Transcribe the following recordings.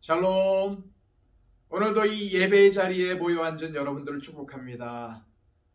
샬롬. 오늘도 이 예배의 자리에 모여 앉은 여러분들을 축복합니다.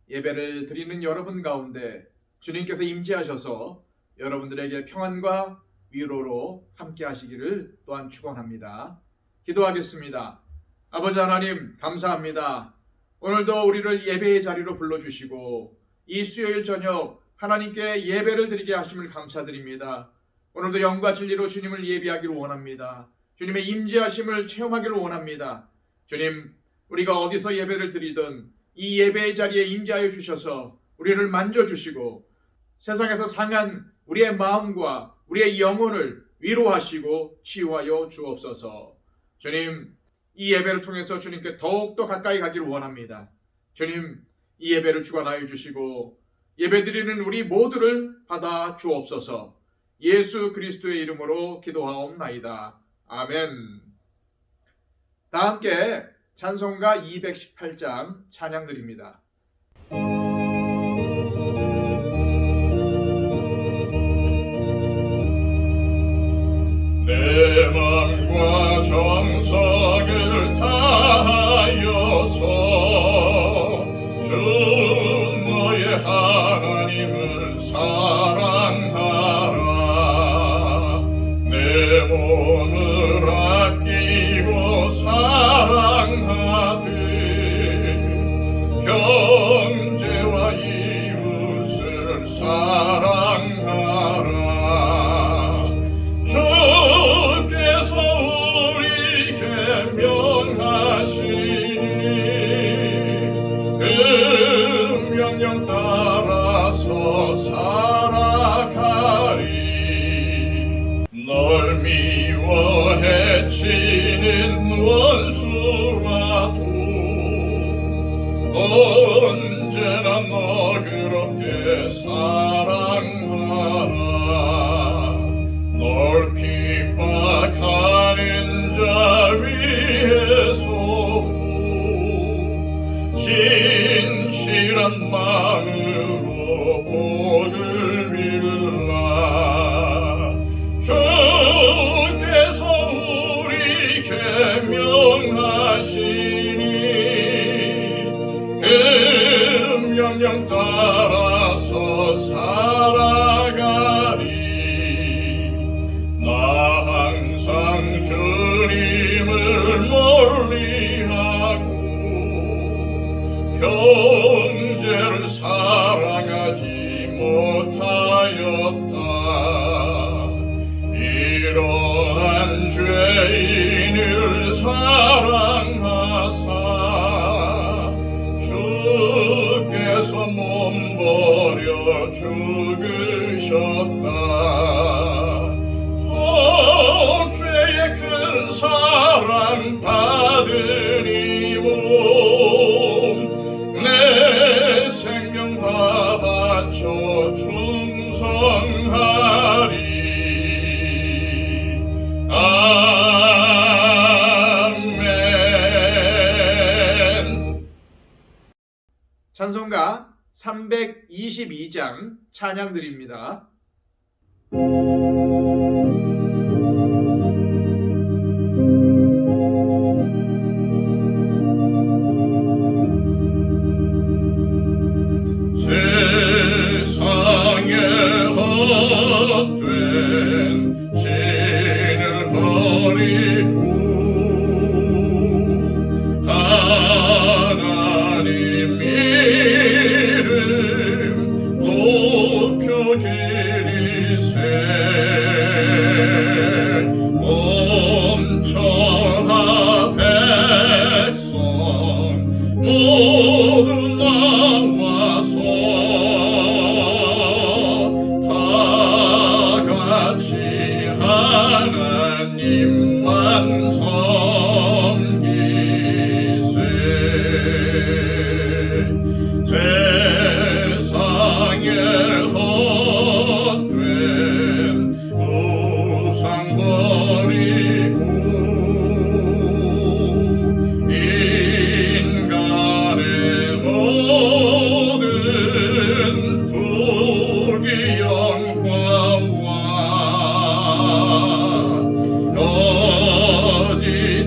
예배를 드리는 여러분 가운데 주님께서 임재하셔서 여러분들에게 평안과 위로로 함께 하시기를 또한 축원합니다. 기도하겠습니다. 아버지 하나님 감사합니다. 오늘도 우리를 예배의 자리로 불러주시고 이 수요일 저녁 하나님께 예배를 드리게 하심을 감사드립니다. 오늘도 영과 진리로 주님을 예배하기를 원합니다. 주님의 임재하심을 체험하기를 원합니다. 주님, 우리가 어디서 예배를 드리든 이 예배의 자리에 임재하여 주셔서 우리를 만져주시고 세상에서 상한 우리의 마음과 우리의 영혼을 위로하시고 치유하여 주옵소서. 주님, 이 예배를 통해서 주님께 더욱더 가까이 가기를 원합니다. 주님, 이 예배를 주관하여 주시고 예배드리는 우리 모두를 받아 주옵소서. 예수 그리스도의 이름으로 기도하옵나이다. 아멘. 다 함께 찬송가 218장 찬양 드립니다. 내 맘과 정성을 다하여서 주 너의 하나님을 사랑하라. 내 몸을 아끼고 사랑하듯 형제와 이웃을 사랑하라. 주께서 우리에게 명하시니 그 명령 따라서 살아가리. 널 미워 해치는 원수라도 언제나 너그럽게 사랑하라. 널 핍박하는 자 위에서도 진실한 마음으로 복을 빌라. 주께서 우리에게 명하시니 그 명령 따라서 살아가리. 나 항상 주님을 멀리하고 형제를 사랑하지 못하였다. 이러한 죄인을 사랑하사 주께서 몸 버려 죽으셨다. 속죄의 큰 사랑 받으니 몸 내 생명 다 바쳐 충성하리. 아멘. 찬송가 322장 찬양 드립니다. 세상에 헛된 신을 버리고 하나님 이름 높여 기리세. 엄청한 백성 모두 나와서 하나님만 섬기세. 세상에 헛된 우상 버리고 인간의 모든 부귀 영화와 거짓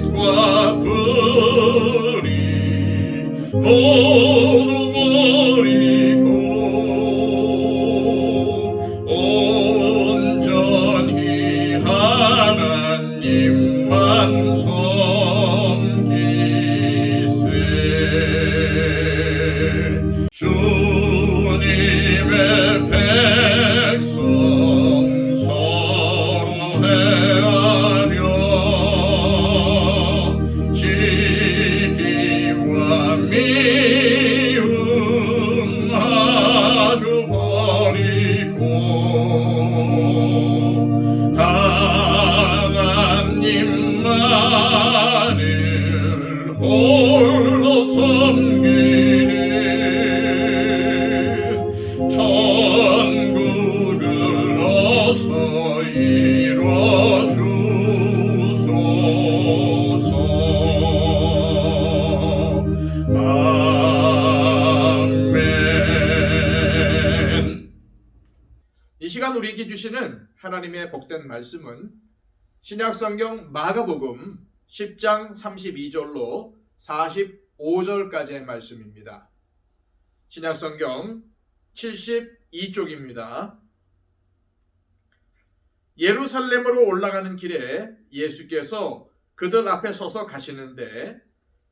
우리에게 주시는 하나님의 복된 말씀은 신약성경 마가복음 10장 32절로 45절까지의 말씀입니다. 신약성경 72쪽입니다. 예루살렘으로 올라가는 길에 예수께서 그들 앞에 서서 가시는데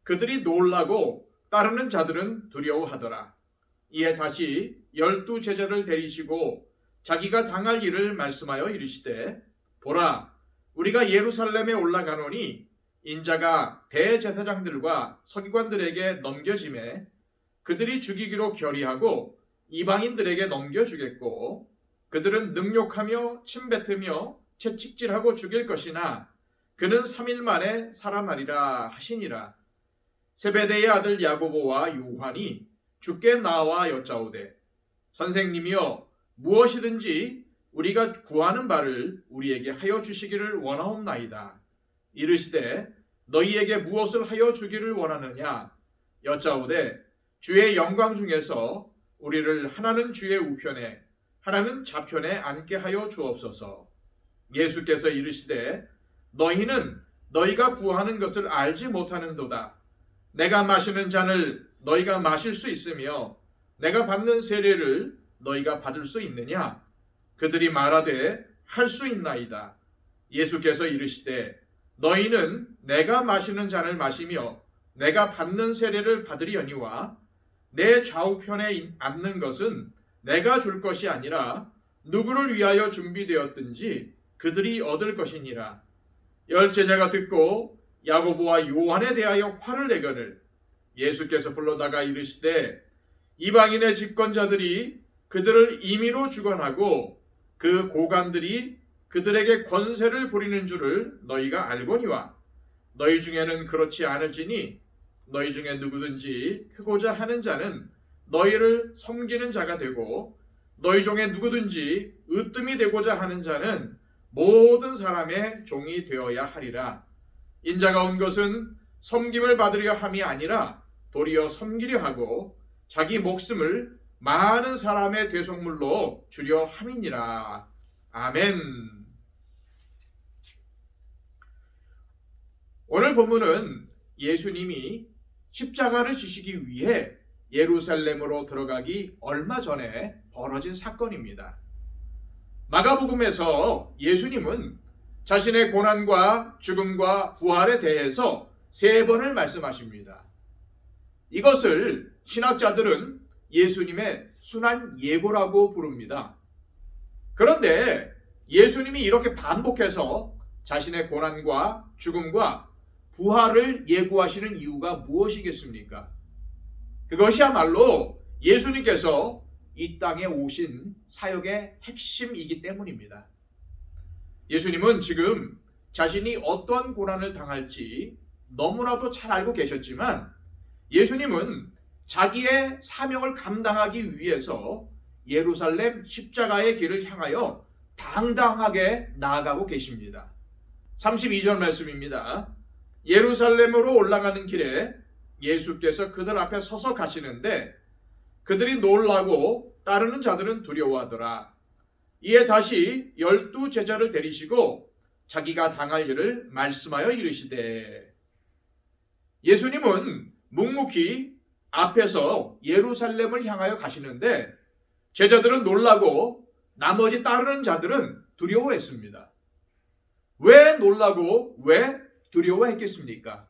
그들이 놀라고 따르는 자들은 두려워하더라. 이에 다시 12 제자를 데리시고 자기가 당할 일을 말씀하여 이르시되 보라 우리가 예루살렘에 올라가노니 인자가 대제사장들과 서기관들에게 넘겨지매 그들이 죽이기로 결의하고 이방인들에게 넘겨주겠고 그들은 능욕하며 침뱉으며 채찍질하고 죽일 것이나 그는 3일 만에 살아나리라 하시니라. 세베대의 아들 야고보와 요한이 주께 나와 여짜오되 선생님이여 무엇이든지 우리가 구하는 바를 우리에게 하여 주시기를 원하옵나이다. 이르시되 너희에게 무엇을 하여 주기를 원하느냐 여짜오되 주의 영광 중에서 우리를 하나는 주의 우편에 하나는 좌편에 앉게 하여 주옵소서. 예수께서 이르시되 너희는 너희가 구하는 것을 알지 못하는도다. 내가 마시는 잔을 너희가 마실 수 있으며 내가 받는 세례를 너희가 받을 수 있느냐? 그들이 말하되 할 수 있나이다. 예수께서 이르시되 너희는 내가 마시는 잔을 마시며 내가 받는 세례를 받으려니와 내 좌우편에 앉는 것은 내가 줄 것이 아니라 누구를 위하여 준비되었든지 그들이 얻을 것이니라. 열제자가 듣고 야고보와 요한에 대하여 화를 내거늘 예수께서 불러다가 이르시되 이방인의 집권자들이 그들을 임의로 주관하고 그 고관들이 그들에게 권세를 부리는 줄을 너희가 알거니와 너희 중에는 그렇지 않을지니 너희 중에 누구든지 크고자 하는 자는 너희를 섬기는 자가 되고 너희 중에 누구든지 으뜸이 되고자 하는 자는 모든 사람의 종이 되어야 하리라. 인자가 온 것은 섬김을 받으려 함이 아니라 도리어 섬기려 하고 자기 목숨을 많은 사람의 대속물로 주려 함이니라. 아멘. 오늘 본문은 예수님이 십자가를 지시기 위해 예루살렘으로 들어가기 얼마 전에 벌어진 사건입니다. 마가복음에서 예수님은 자신의 고난과 죽음과 부활에 대해서 3번을 말씀하십니다. 이것을 신학자들은 예수님의 순환 예고라고 부릅니다. 그런데 예수님이 이렇게 반복해서 자신의 고난과 죽음과 부활을 예고하시는 이유가 무엇이겠습니까? 그것이야말로 예수님께서 이 땅에 오신 사역의 핵심이기 때문입니다. 예수님은 지금 자신이 어떠한 고난을 당할지 너무나도 잘 알고 계셨지만 예수님은 자기의 사명을 감당하기 위해서 예루살렘 십자가의 길을 향하여 당당하게 나아가고 계십니다. 32절 말씀입니다. 예루살렘으로 올라가는 길에 예수께서 그들 앞에 서서 가시는데 그들이 놀라고 따르는 자들은 두려워하더라. 이에 다시 12 제자를 데리시고 자기가 당할 일을 말씀하여 이르시되 예수님은 묵묵히 앞에서 예루살렘을 향하여 가시는데 제자들은 놀라고 나머지 따르는 자들은 두려워했습니다. 왜 놀라고 왜 두려워했겠습니까?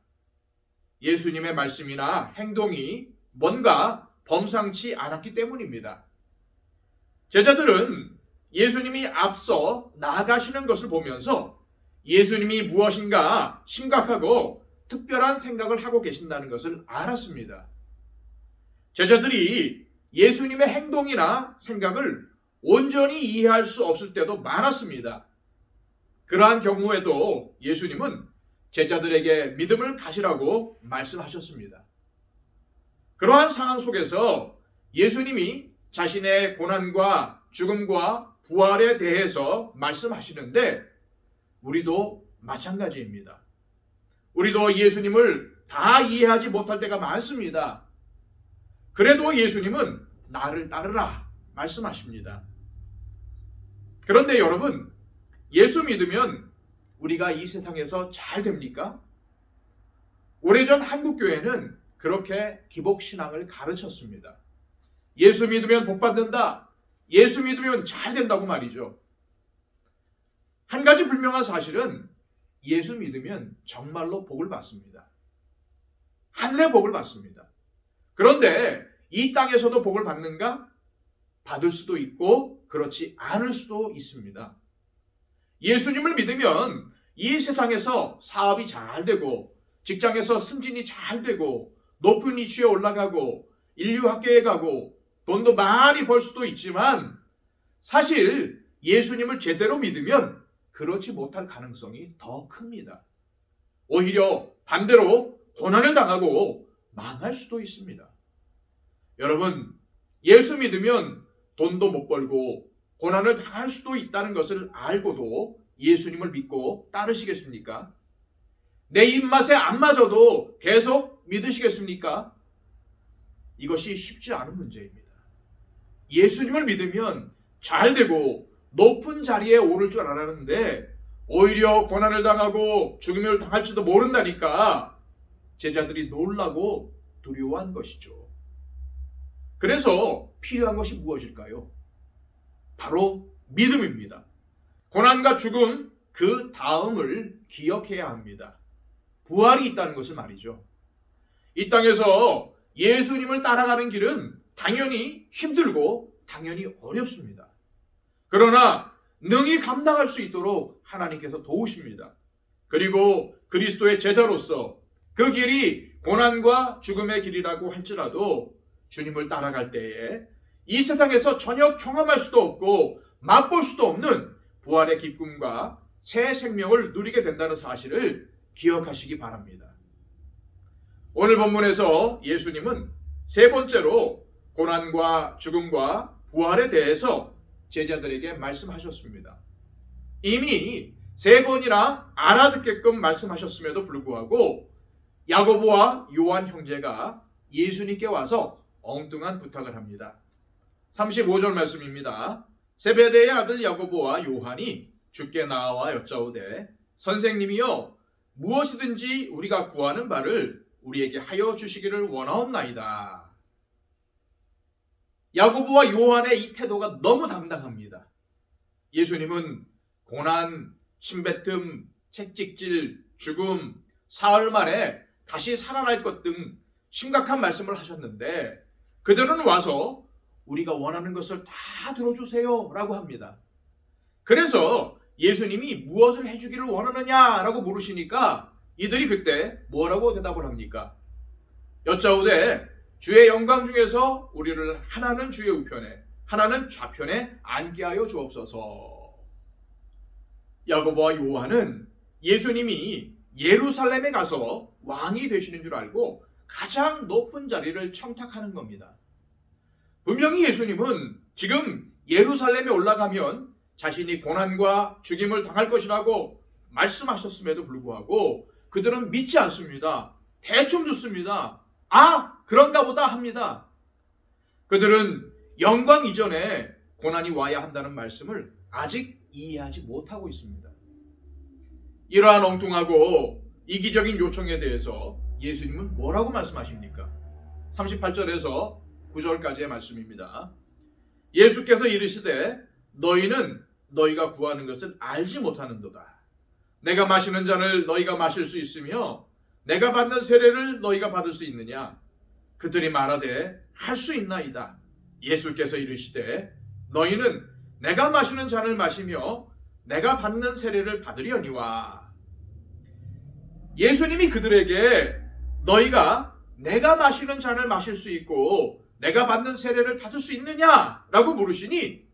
예수님의 말씀이나 행동이 뭔가 범상치 않았기 때문입니다. 제자들은 예수님이 앞서 나아가시는 것을 보면서 예수님이 무엇인가 심각하고 특별한 생각을 하고 계신다는 것을 알았습니다. 제자들이 예수님의 행동이나 생각을 온전히 이해할 수 없을 때도 많았습니다. 그러한 경우에도 예수님은 제자들에게 믿음을 가지라고 말씀하셨습니다. 그러한 상황 속에서 예수님이 자신의 고난과 죽음과 부활에 대해서 말씀하시는데 우리도 마찬가지입니다. 우리도 예수님을 다 이해하지 못할 때가 많습니다. 그래도 예수님은 나를 따르라 말씀하십니다. 그런데 여러분, 예수 믿으면 우리가 이 세상에서 잘 됩니까? 오래전 한국교회는 그렇게 기복신앙을 가르쳤습니다. 예수 믿으면 복 받는다. 예수 믿으면 잘 된다고 말이죠. 한 가지 분명한 사실은 예수 믿으면 정말로 복을 받습니다. 하늘의 복을 받습니다. 그런데 이 땅에서도 복을 받는가? 받을 수도 있고 그렇지 않을 수도 있습니다. 예수님을 믿으면 이 세상에서 사업이 잘 되고 직장에서 승진이 잘 되고 높은 위치에 올라가고 인류학교에 가고 돈도 많이 벌 수도 있지만 사실 예수님을 제대로 믿으면 그렇지 못할 가능성이 더 큽니다. 오히려 반대로 고난을 당하고 망할 수도 있습니다. 여러분, 예수 믿으면 돈도 못 벌고 고난을 당할 수도 있다는 것을 알고도 예수님을 믿고 따르시겠습니까? 내 입맛에 안 맞아도 계속 믿으시겠습니까? 이것이 쉽지 않은 문제입니다. 예수님을 믿으면 잘 되고 높은 자리에 오를 줄 알았는데 오히려 고난을 당하고 죽음을 당할지도 모른다니까 제자들이 놀라고 두려워한 것이죠. 그래서 필요한 것이 무엇일까요? 바로 믿음입니다. 고난과 죽음 그 다음을 기억해야 합니다. 부활이 있다는 것을 말이죠. 이 땅에서 예수님을 따라가는 길은 당연히 힘들고 당연히 어렵습니다. 그러나 능히 감당할 수 있도록 하나님께서 도우십니다. 그리고 그리스도의 제자로서 그 길이 고난과 죽음의 길이라고 할지라도 주님을 따라갈 때에 이 세상에서 전혀 경험할 수도 없고 맛볼 수도 없는 부활의 기쁨과 새 생명을 누리게 된다는 사실을 기억하시기 바랍니다. 오늘 본문에서 예수님은 세 번째로 고난과 죽음과 부활에 대해서 제자들에게 말씀하셨습니다. 이미 세 번이나 알아듣게끔 말씀하셨음에도 불구하고 야고보와 요한 형제가 예수님께 와서 엉뚱한 부탁을 합니다. 35절 말씀입니다. 세베대의 아들 야고보와 요한이 주께 나와 여짜오되 선생님이여 무엇이든지 우리가 구하는 바를 우리에게 하여 주시기를 원하옵나이다. 야고보와 요한의 이 태도가 너무 당당합니다. 예수님은 고난, 침뱉음, 채찍질, 죽음, 사흘 만에 다시 살아날 것 등 심각한 말씀을 하셨는데 그들은 와서 우리가 원하는 것을 다 들어주세요 라고 합니다. 그래서 예수님이 무엇을 해주기를 원하느냐라고 물으시니까 이들이 그때 뭐라고 대답을 합니까? 여짜오되 주의 영광 중에서 우리를 하나는 주의 우편에 하나는 좌편에 앉게 하여 주옵소서. 야고보와 요한은 예수님이 예루살렘에 가서 왕이 되시는 줄 알고 가장 높은 자리를 청탁하는 겁니다. 분명히 예수님은 지금 예루살렘에 올라가면 자신이 고난과 죽임을 당할 것이라고 말씀하셨음에도 불구하고 그들은 믿지 않습니다. 대충 듣습니다. 아, 그런가 보다 합니다. 그들은 영광 이전에 고난이 와야 한다는 말씀을 아직 이해하지 못하고 있습니다. 이러한 엉뚱하고 이기적인 요청에 대해서 예수님은 뭐라고 말씀하십니까? 38절에서 9절까지의 말씀입니다. 예수께서 이르시되 너희는 너희가 구하는 것을 알지 못하는도다. 내가 마시는 잔을 너희가 마실 수 있으며 내가 받는 세례를 너희가 받을 수 있느냐? 그들이 말하되 할 수 있나이다. 예수께서 이르시되 너희는 내가 마시는 잔을 마시며 내가 받는 세례를 받으려니와. 예수님이 그들에게 너희가 내가 마시는 잔을 마실 수 있고 내가 받는 세례를 받을 수 있느냐라고 물으시니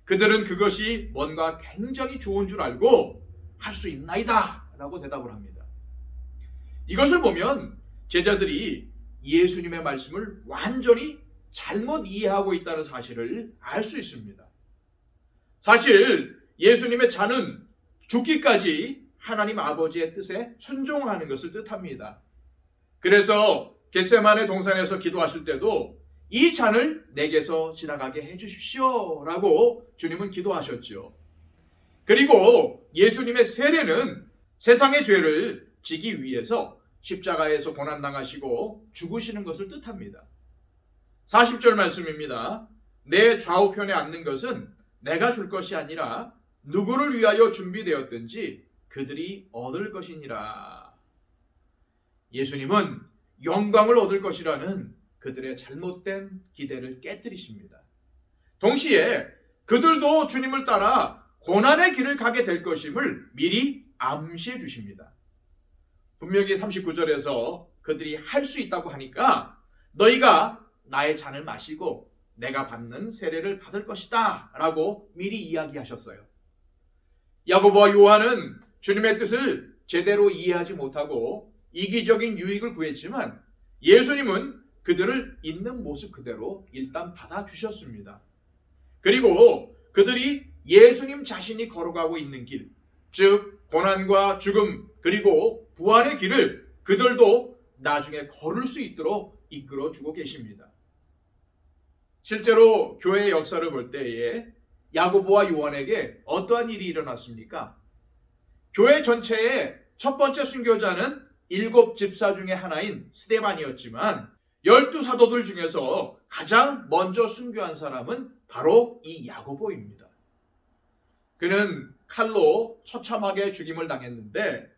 그들은 그것이 뭔가 굉장히 좋은 줄 알고 할 수 있나이다 라고 대답을 합니다. 이것을 보면 제자들이 예수님의 말씀을 완전히 잘못 이해하고 있다는 사실을 알 수 있습니다. 사실 예수님의 잔은 죽기까지 하나님 아버지의 뜻에 순종하는 것을 뜻합니다. 그래서 겟세마네 동산에서 기도하실 때도 이 잔을 내게서 지나가게 해주십시오 라고 주님은 기도하셨죠. 그리고 예수님의 세례는 세상의 죄를 지기 위해서 십자가에서 고난당하시고 죽으시는 것을 뜻합니다. 40절 말씀입니다. 내 좌우편에 앉는 것은 내가 줄 것이 아니라 누구를 위하여 준비되었든지 그들이 얻을 것이니라. 예수님은 영광을 얻을 것이라는 그들의 잘못된 기대를 깨뜨리십니다. 동시에 그들도 주님을 따라 고난의 길을 가게 될 것임을 미리 암시해 주십니다. 분명히 39절에서 그들이 할 수 있다고 하니까 너희가 나의 잔을 마시고 내가 받는 세례를 받을 것이다 라고 미리 이야기하셨어요. 야고보와 요한은 주님의 뜻을 제대로 이해하지 못하고 이기적인 유익을 구했지만 예수님은 그들을 있는 모습 그대로 일단 받아주셨습니다. 그리고 그들이 예수님 자신이 걸어가고 있는 길, 즉 고난과 죽음 그리고 부활의 길을 그들도 나중에 걸을 수 있도록 이끌어주고 계십니다. 실제로 교회의 역사를 볼 때에 야고보와 요한에게 어떠한 일이 일어났습니까? 교회 전체의 첫 번째 순교자는 7 집사 중에 하나인 스데반이었지만 12 사도들 중에서 가장 먼저 순교한 사람은 바로 이 야고보입니다. 그는 칼로 처참하게 죽임을 당했는데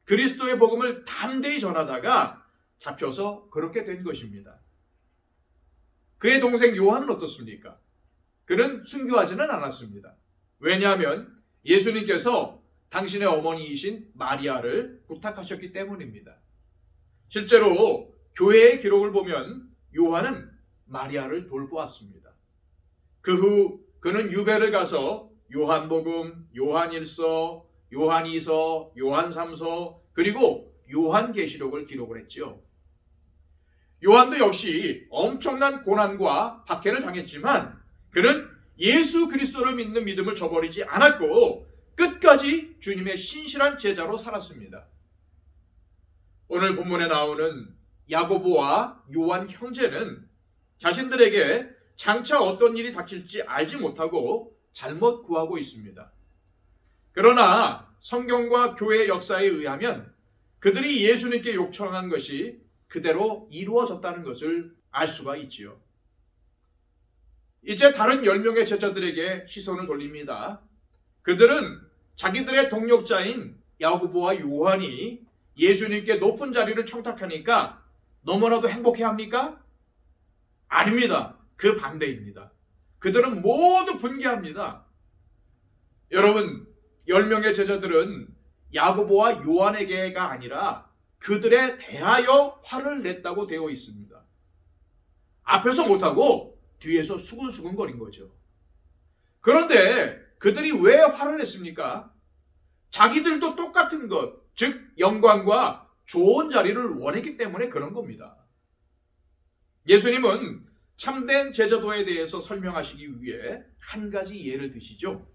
그리스도의 복음을 담대히 전하다가 잡혀서 그렇게 된 것입니다. 그의 동생 요한은 어떻습니까? 그는 순교하지는 않았습니다. 왜냐하면 예수님께서 당신의 어머니이신 마리아를 부탁하셨기 때문입니다. 실제로 교회의 기록을 보면 요한은 마리아를 돌보았습니다. 그 후 그는 유배를 가서 요한복음, 요한일서, 요한이서, 요한삼서 그리고 요한계시록을 기록을 했죠. 요한도 역시 엄청난 고난과 박해를 당했지만 그는 예수 그리스도를 믿는 믿음을 저버리지 않았고 끝까지 주님의 신실한 제자로 살았습니다. 오늘 본문에 나오는 야고보와 요한 형제는 자신들에게 장차 어떤 일이 닥칠지 알지 못하고 잘못 구하고 있습니다. 그러나 성경과 교회의 역사에 의하면 그들이 예수님께 요청한 것이 그대로 이루어졌다는 것을 알 수가 있지요. 이제 다른 10명의 제자들에게 시선을 돌립니다. 그들은 자기들의 동력자인 야고보와 요한이 예수님께 높은 자리를 청탁하니까 너무나도 행복해합니까? 아닙니다. 그 반대입니다. 그들은 모두 분개합니다. 여러분, 10명의 제자들은 야고보와 요한에게가 아니라 그들에 대하여 화를 냈다고 되어 있습니다. 앞에서 못하고 뒤에서 수근수근거린 거죠. 그런데 그들이 왜 화를 냈습니까? 자기들도 똑같은 것, 즉 영광과 좋은 자리를 원했기 때문에 그런 겁니다. 예수님은 참된 제자도에 대해서 설명하시기 위해 한 가지 예를 드시죠.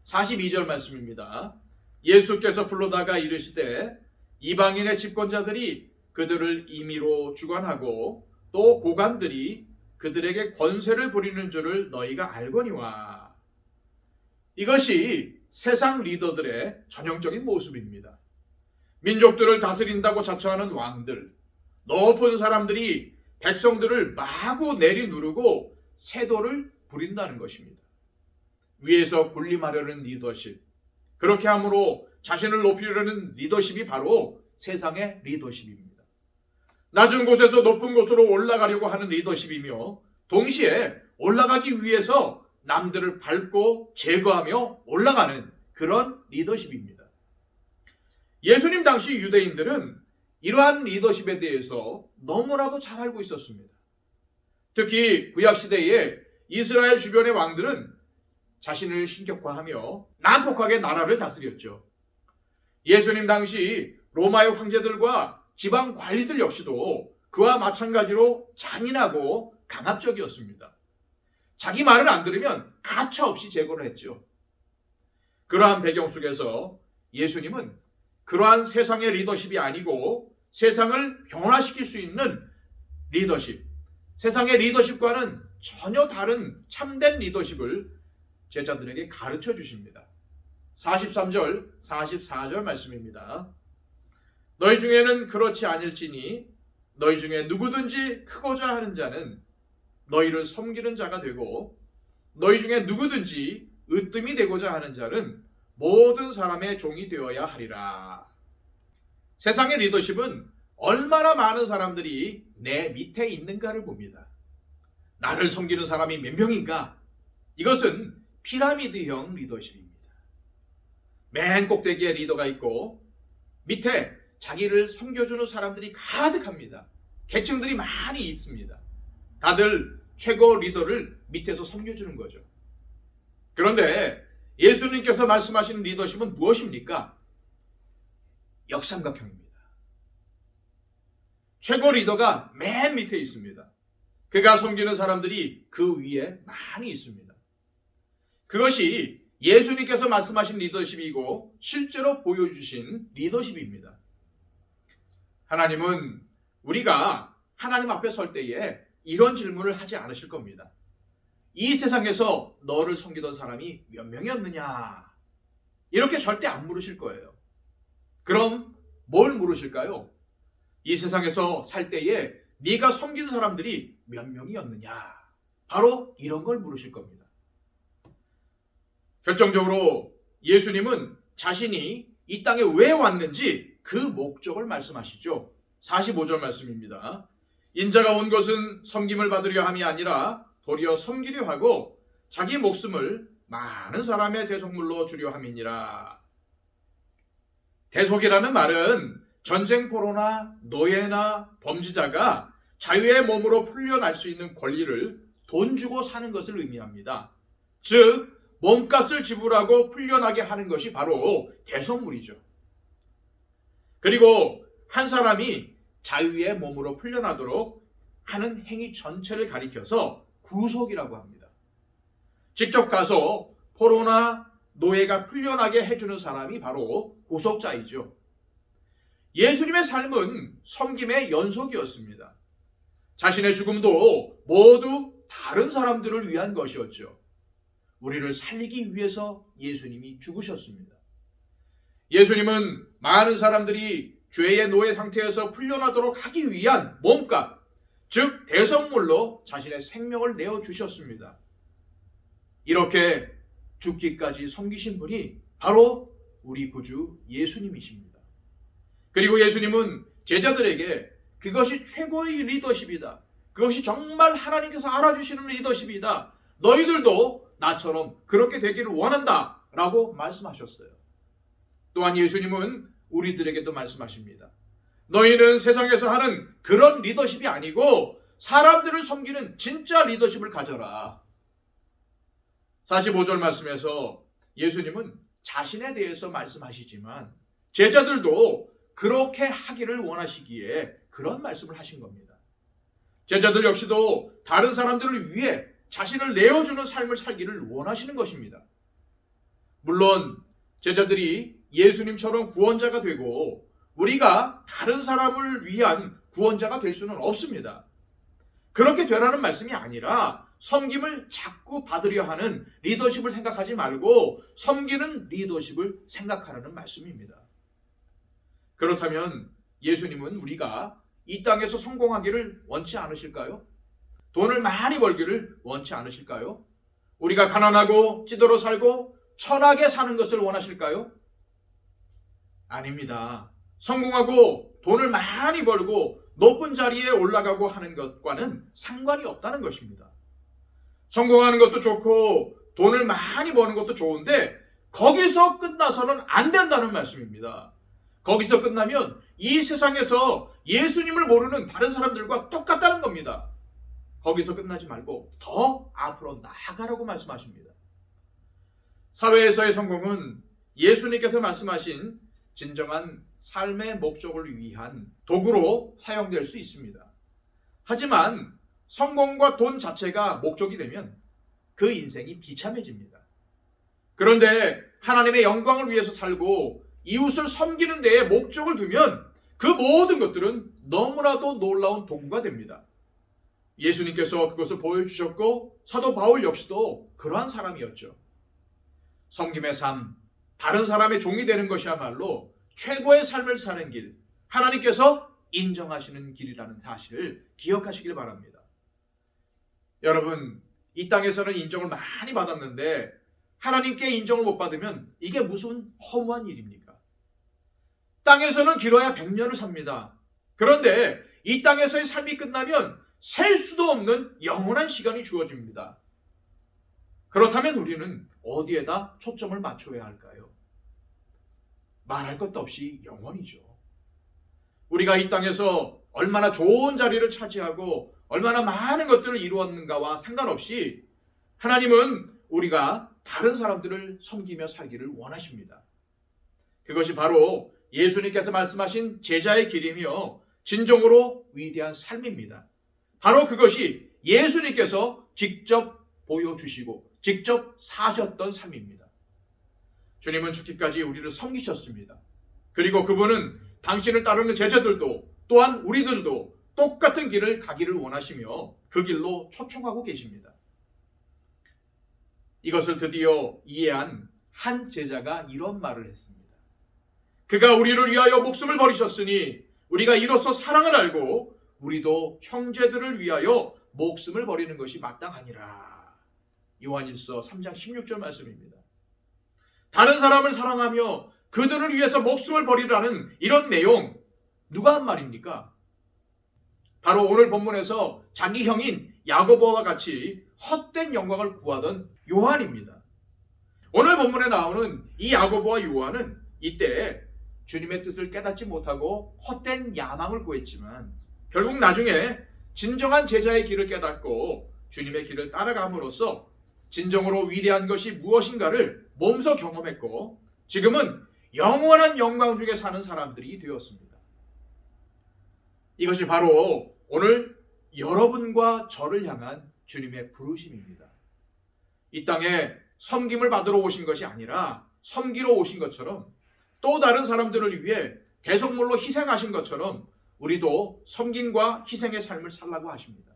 42절 말씀입니다. 예수께서 불러다가 이르시되 이방인의 집권자들이 그들을 임의로 주관하고 또 고관들이 그들에게 권세를 부리는 줄을 너희가 알거니와. 이것이 세상 리더들의 전형적인 모습입니다. 민족들을 다스린다고 자처하는 왕들, 높은 사람들이 백성들을 마구 내리누르고 세도를 부린다는 것입니다. 위에서 군림하려는 리더십, 그렇게 함으로 자신을 높이려는 리더십이 바로 세상의 리더십입니다. 낮은 곳에서 높은 곳으로 올라가려고 하는 리더십이며 동시에 올라가기 위해서 남들을 밟고 제거하며 올라가는 그런 리더십입니다. 예수님 당시 유대인들은 이러한 리더십에 대해서 너무나도 잘 알고 있었습니다. 특히 구약시대에 이스라엘 주변의 왕들은 자신을 신격화하며 난폭하게 나라를 다스렸죠. 예수님 당시 로마의 황제들과 지방 관리들 역시도 그와 마찬가지로 잔인하고 강압적이었습니다. 자기 말을 안 들으면 가차없이 제거를 했죠. 그러한 배경 속에서 예수님은 그러한 세상의 리더십이 아니고 세상을 변화시킬 수 있는 리더십, 세상의 리더십과는 전혀 다른 참된 리더십을 제자들에게 가르쳐 주십니다. 43절, 44절 말씀입니다. 너희 중에는 그렇지 아닐지니 너희 중에 누구든지 크고자 하는 자는 너희를 섬기는 자가 되고 너희 중에 누구든지 으뜸이 되고자 하는 자는 모든 사람의 종이 되어야 하리라. 세상의 리더십은 얼마나 많은 사람들이 내 밑에 있는가를 봅니다. 나를 섬기는 사람이 몇 명인가? 이것은 피라미드형 리더십입니다. 맨 꼭대기에 리더가 있고 밑에 자기를 섬겨주는 사람들이 가득합니다. 계층들이 많이 있습니다. 다들 최고 리더를 밑에서 섬겨주는 거죠. 그런데 예수님께서 말씀하시는 리더십은 무엇입니까? 역삼각형입니다. 최고 리더가 맨 밑에 있습니다. 그가 섬기는 사람들이 그 위에 많이 있습니다. 그것이 예수님께서 말씀하신 리더십이고 실제로 보여주신 리더십입니다. 하나님은 우리가 하나님 앞에 설 때에 이런 질문을 하지 않으실 겁니다. 이 세상에서 너를 섬기던 사람이 몇 명이었느냐? 이렇게 절대 안 물으실 거예요. 그럼 뭘 물으실까요? 이 세상에서 살 때에 네가 섬긴 사람들이 몇 명이었느냐? 바로 이런 걸 물으실 겁니다. 결정적으로 예수님은 자신이 이 땅에 왜 왔는지 그 목적을 말씀하시죠. 45절 말씀입니다. 인자가 온 것은 섬김을 받으려 함이 아니라 도리어 섬기려 하고 자기 목숨을 많은 사람의 대속물로 주려 함이니라. 대속이라는 말은 전쟁포로나 노예나 범죄자가 자유의 몸으로 풀려날 수 있는 권리를 돈 주고 사는 것을 의미합니다. 즉 몸값을 지불하고 풀려나게 하는 것이 바로 대속물이죠. 그리고 한 사람이 자유의 몸으로 풀려나도록 하는 행위 전체를 가리켜서 구속이라고 합니다. 직접 가서 포로나 노예가 풀려나게 해주는 사람이 바로 구속자이죠. 예수님의 삶은 섬김의 연속이었습니다. 자신의 죽음도 모두 다른 사람들을 위한 것이었죠. 우리를 살리기 위해서 예수님이 죽으셨습니다. 예수님은 많은 사람들이 죄의 노예 상태에서 풀려나도록 하기 위한 몸값, 즉 대속물로 자신의 생명을 내어주셨습니다. 이렇게 죽기까지 섬기신 분이 바로 우리 구주 예수님이십니다. 그리고 예수님은 제자들에게 그것이 최고의 리더십이다. 그것이 정말 하나님께서 알아주시는 리더십이다. 너희들도 나처럼 그렇게 되기를 원한다 라고 말씀하셨어요. 또한 예수님은 우리들에게도 말씀하십니다. 너희는 세상에서 하는 그런 리더십이 아니고 사람들을 섬기는 진짜 리더십을 가져라. 45절 말씀에서 예수님은 자신에 대해서 말씀하시지만 제자들도 그렇게 하기를 원하시기에 그런 말씀을 하신 겁니다. 제자들 역시도 다른 사람들을 위해 자신을 내어주는 삶을 살기를 원하시는 것입니다. 물론 제자들이 예수님처럼 구원자가 되고 우리가 다른 사람을 위한 구원자가 될 수는 없습니다. 그렇게 되라는 말씀이 아니라 섬김을 자꾸 받으려 하는 리더십을 생각하지 말고 섬기는 리더십을 생각하라는 말씀입니다. 그렇다면 예수님은 우리가 이 땅에서 성공하기를 원치 않으실까요? 돈을 많이 벌기를 원치 않으실까요? 우리가 가난하고 찌들어 살고 천하게 사는 것을 원하실까요? 아닙니다. 성공하고 돈을 많이 벌고 높은 자리에 올라가고 하는 것과는 상관이 없다는 것입니다. 성공하는 것도 좋고 돈을 많이 버는 것도 좋은데 거기서 끝나서는 안 된다는 말씀입니다. 거기서 끝나면 이 세상에서 예수님을 모르는 다른 사람들과 똑같다는 겁니다. 거기서 끝나지 말고 더 앞으로 나아가라고 말씀하십니다. 사회에서의 성공은 예수님께서 말씀하신 진정한 삶의 목적을 위한 도구로 사용될 수 있습니다. 하지만 성공과 돈 자체가 목적이 되면 그 인생이 비참해집니다. 그런데 하나님의 영광을 위해서 살고 이웃을 섬기는 데에 목적을 두면 그 모든 것들은 너무나도 놀라운 도구가 됩니다. 예수님께서 그것을 보여주셨고 사도 바울 역시도 그러한 사람이었죠. 섬김의 삶, 다른 사람의 종이 되는 것이야말로 최고의 삶을 사는 길, 하나님께서 인정하시는 길이라는 사실을 기억하시길 바랍니다. 여러분, 이 땅에서는 인정을 많이 받았는데 하나님께 인정을 못 받으면 이게 무슨 허무한 일입니까? 땅에서는 길어야 100년을 삽니다. 그런데 이 땅에서의 삶이 끝나면 셀 수도 없는 영원한 시간이 주어집니다. 그렇다면 우리는 어디에다 초점을 맞춰야 할까요? 말할 것도 없이 영원이죠. 우리가 이 땅에서 얼마나 좋은 자리를 차지하고 얼마나 많은 것들을 이루었는가와 상관없이 하나님은 우리가 다른 사람들을 섬기며 살기를 원하십니다. 그것이 바로 예수님께서 말씀하신 제자의 길이며 진정으로 위대한 삶입니다. 바로 그것이 예수님께서 직접 보여주시고 직접 사셨던 삶입니다. 주님은 죽기까지 우리를 섬기셨습니다. 그리고 그분은 당신을 따르는 제자들도 또한 우리들도 똑같은 길을 가기를 원하시며 그 길로 초청하고 계십니다. 이것을 드디어 이해한 한 제자가 이런 말을 했습니다. 그가 우리를 위하여 목숨을 버리셨으니 우리가 이로써 사랑을 알고 우리도 형제들을 위하여 목숨을 버리는 것이 마땅하니라. 요한일서 3장 16절 말씀입니다. 다른 사람을 사랑하며 그들을 위해서 목숨을 버리라는 이런 내용 누가 한 말입니까? 바로 오늘 본문에서 자기 형인 야고보와 같이 헛된 영광을 구하던 요한입니다. 오늘 본문에 나오는 이 야고보와 요한은 이때 주님의 뜻을 깨닫지 못하고 헛된 야망을 구했지만 결국 나중에 진정한 제자의 길을 깨닫고 주님의 길을 따라감으로써 진정으로 위대한 것이 무엇인가를 몸소 경험했고 지금은 영원한 영광 중에 사는 사람들이 되었습니다. 이것이 바로 오늘 여러분과 저를 향한 주님의 부르심입니다. 이 땅에 섬김을 받으러 오신 것이 아니라 섬기러 오신 것처럼 또 다른 사람들을 위해 대속물로 희생하신 것처럼 우리도 섬김과 희생의 삶을 살라고 하십니다.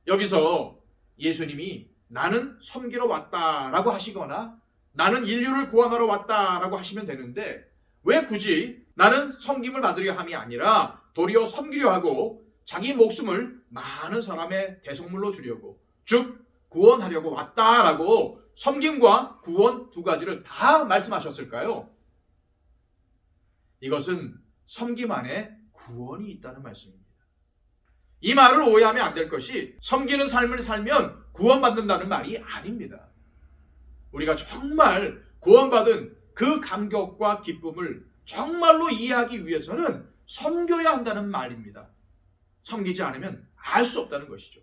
여기서 예수님이 나는 섬기러 왔다라고 하시거나 나는 인류를 구원하러 왔다라고 하시면 되는데 왜 굳이 나는 섬김을 받으려 함이 아니라 도리어 섬기려 하고 자기 목숨을 많은 사람의 대속물로 주려고 즉 구원하려고 왔다라고 섬김과 구원 두 가지를 다 말씀하셨을까요? 이것은 섬김 안에 구원이 있다는 말씀입니다. 이 말을 오해하면 안 될 것이 섬기는 삶을 살면 구원받는다는 말이 아닙니다. 우리가 정말 구원받은 그 감격과 기쁨을 정말로 이해하기 위해서는 섬겨야 한다는 말입니다. 섬기지 않으면 알 수 없다는 것이죠.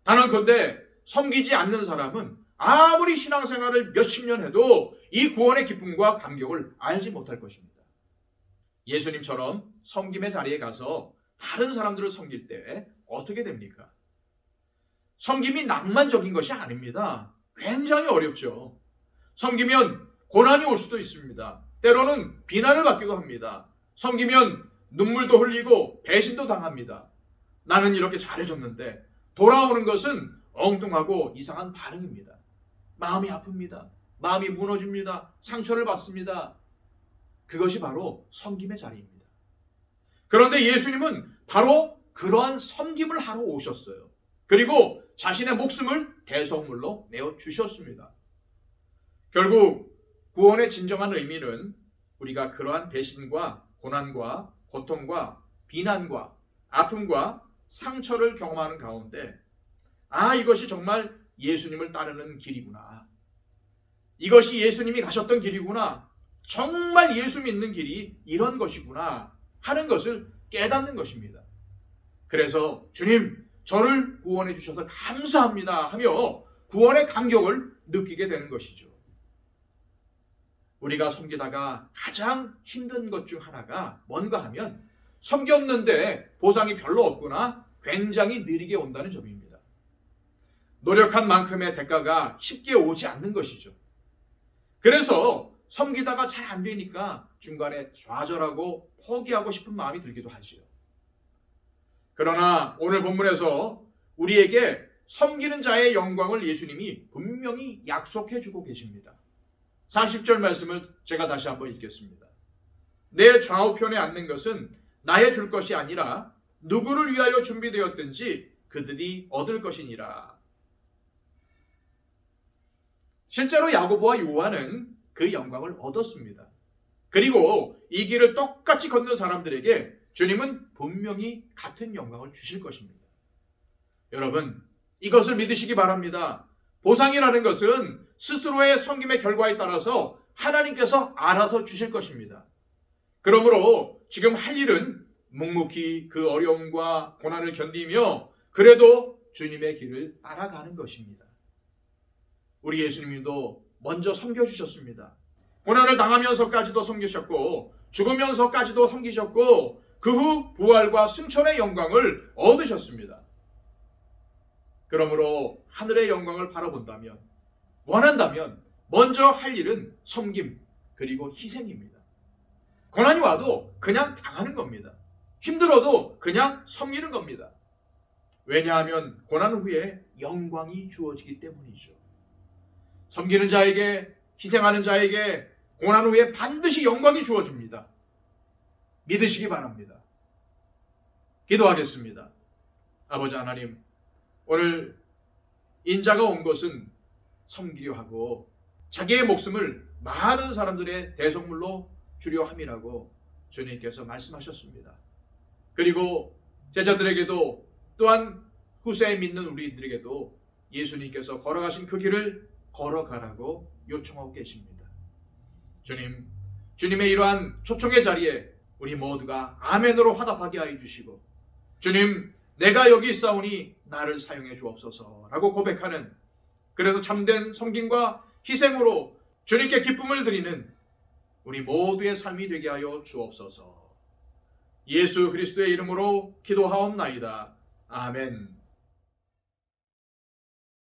단언컨대 섬기지 않는 사람은 아무리 신앙생활을 몇십 년 해도 이 구원의 기쁨과 감격을 알지 못할 것입니다. 예수님처럼 섬김의 자리에 가서 다른 사람들을 섬길 때 어떻게 됩니까? 섬김이 낭만적인 것이 아닙니다. 굉장히 어렵죠. 섬기면 고난이 올 수도 있습니다. 때로는 비난을 받기도 합니다. 섬기면 눈물도 흘리고 배신도 당합니다. 나는 이렇게 잘해줬는데 돌아오는 것은 엉뚱하고 이상한 반응입니다. 마음이 아픕니다. 마음이 무너집니다. 상처를 받습니다. 그것이 바로 섬김의 자리입니다. 그런데 예수님은 바로 그러한 섬김을 하러 오셨어요. 그리고 자신의 목숨을 대속물로 내어주셨습니다. 결국 구원의 진정한 의미는 우리가 그러한 배신과 고난과 고통과 비난과 아픔과 상처를 경험하는 가운데 이것이 정말 예수님을 따르는 길이구나. 이것이 예수님이 가셨던 길이구나. 정말 예수 믿는 길이 이런 것이구나 하는 것을 깨닫는 것입니다. 그래서 주님 저를 구원해 주셔서 감사합니다 하며 구원의 감격을 느끼게 되는 것이죠. 우리가 섬기다가 가장 힘든 것 중 하나가 뭔가 하면 섬겼는데 보상이 별로 없구나 굉장히 느리게 온다는 점입니다. 노력한 만큼의 대가가 쉽게 오지 않는 것이죠. 그래서 섬기다가 잘 안 되니까 중간에 좌절하고 포기하고 싶은 마음이 들기도 하지요. 그러나 오늘 본문에서 우리에게 섬기는 자의 영광을 예수님이 분명히 약속해 주고 계십니다. 40절 말씀을 제가 다시 한번 읽겠습니다. 내 좌우편에 앉는 것은 나의 줄 것이 아니라 누구를 위하여 준비되었든지 그들이 얻을 것이니라. 실제로 야고보와 요한은 그 영광을 얻었습니다. 그리고 이 길을 똑같이 걷는 사람들에게 주님은 분명히 같은 영광을 주실 것입니다. 여러분, 이것을 믿으시기 바랍니다. 보상이라는 것은 스스로의 섬김의 결과에 따라서 하나님께서 알아서 주실 것입니다. 그러므로 지금 할 일은 묵묵히 그 어려움과 고난을 견디며 그래도 주님의 길을 따라가는 것입니다. 우리 예수님도 먼저 섬겨주셨습니다. 고난을 당하면서까지도 섬기셨고 죽으면서까지도 섬기셨고 그 후 부활과 승천의 영광을 얻으셨습니다. 그러므로 하늘의 영광을 바라본다면, 원한다면 먼저 할 일은 섬김 그리고 희생입니다. 고난이 와도 그냥 당하는 겁니다. 힘들어도 그냥 섬기는 겁니다. 왜냐하면 고난 후에 영광이 주어지기 때문이죠. 섬기는 자에게, 희생하는 자에게 고난 후에 반드시 영광이 주어집니다. 믿으시기 바랍니다. 기도하겠습니다. 아버지 하나님, 오늘 인자가 온 것은 섬기려 하고 자기의 목숨을 많은 사람들의 대속물로 주려 함이라고 주님께서 말씀하셨습니다. 그리고 제자들에게도 또한 후세에 믿는 우리들에게도 예수님께서 걸어가신 그 길을 걸어가라고 요청하고 계십니다. 주님, 주님의 이러한 초청의 자리에 우리 모두가 아멘으로 화답하게 하여 주시고, 주님, 내가 여기 있사오니 나를 사용해 주옵소서라고 고백하는, 그래서 참된 섬김과 희생으로 주님께 기쁨을 드리는 우리 모두의 삶이 되게 하여 주옵소서. 예수 그리스도의 이름으로 기도하옵나이다. 아멘.